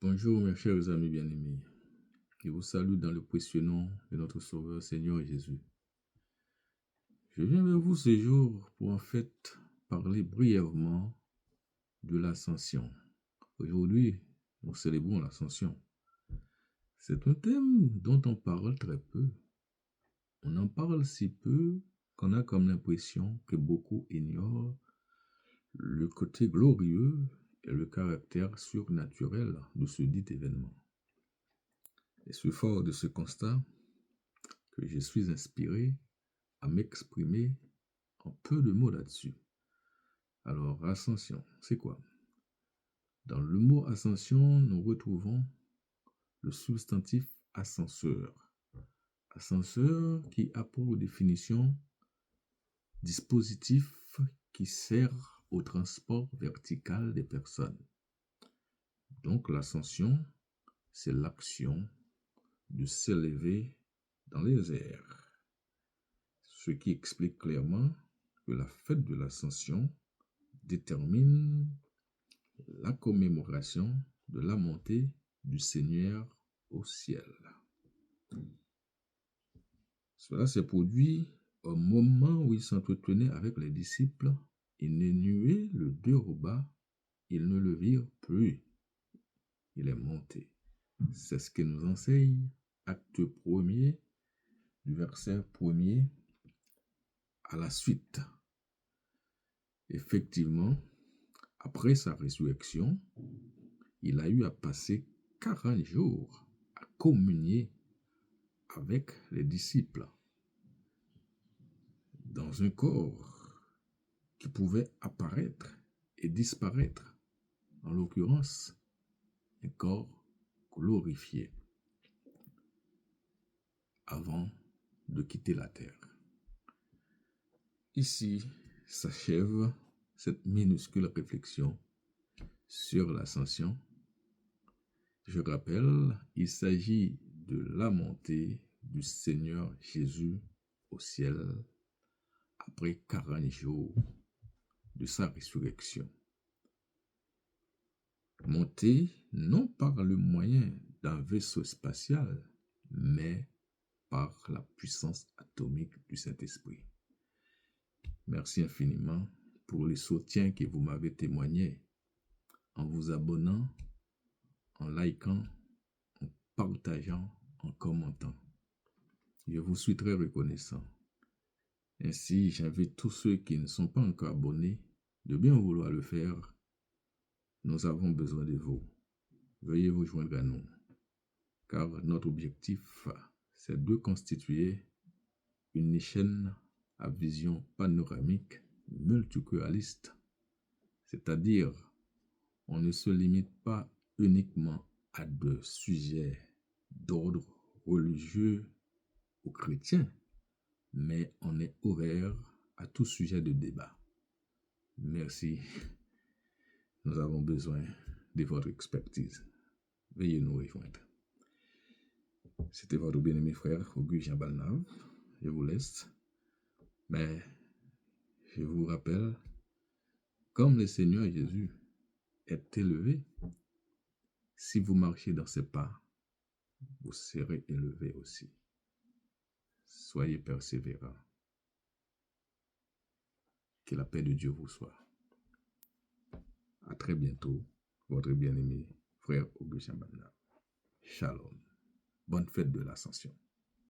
Bonjour mes chers amis bien-aimés, je vous salue dans le précieux nom de notre Sauveur Seigneur Jésus. Je viens vers vous ce jour pour parler brièvement de l'ascension. Aujourd'hui, nous célébrons l'ascension. C'est un thème dont on parle très peu. On en parle si peu qu'on a comme l'impression que beaucoup ignorent le côté glorieux et le caractère surnaturel de ce dit événement. Et c'est fort de ce constat que je suis inspiré à m'exprimer en peu de mots là-dessus. Alors, ascension, c'est quoi? Dans le mot ascension, nous retrouvons le substantif ascenseur. Ascenseur qui a pour définition dispositif qui sert au transport vertical des personnes. Donc l'ascension, c'est l'action de s'élever dans les airs. Ce qui explique clairement que la fête de l'ascension détermine la commémoration de la montée du Seigneur au ciel. Cela s'est produit au moment où il s'entretenait avec les disciples. Il ne nuait le déroba, ils ne le virent plus. Il est monté. C'est ce que nous enseigne acte 1er, du verset 1er à la suite. Effectivement, après sa résurrection, il a eu à passer 40 jours à communier avec les disciples dans un corps qui pouvait apparaître et disparaître, en l'occurrence, un corps glorifié avant de quitter la terre. Ici s'achève cette minuscule réflexion sur l'ascension. Je rappelle, il s'agit de la montée du Seigneur Jésus au ciel après 40 jours de sa résurrection. Montée non par le moyen d'un vaisseau spatial, mais par la puissance atomique du Saint-Esprit. Merci infiniment pour le soutien que vous m'avez témoigné en vous abonnant, en likant, en partageant, en commentant. Je vous suis très reconnaissant. Ainsi, j'invite tous ceux qui ne sont pas encore abonnés de bien vouloir le faire. Nous avons besoin de vous. Veuillez vous joindre à nous, car notre objectif, c'est de constituer une chaîne à vision panoramique multiculturaliste, c'est-à-dire on ne se limite pas uniquement à des sujets d'ordre religieux ou chrétien, mais on est ouvert à tout sujet de débat. Merci. Nous avons besoin de votre expertise. Veuillez nous rejoindre. C'était votre bien-aimé frère Auguste Jean Balnave. Je vous laisse. Mais je vous rappelle, comme le Seigneur Jésus est élevé, si vous marchez dans ses pas, vous serez élevé aussi. Soyez persévérants. Que la paix de Dieu vous soit. À très bientôt, votre bien-aimé frère Auguste Jean Balnave. Shalom. Bonne fête de l'Ascension.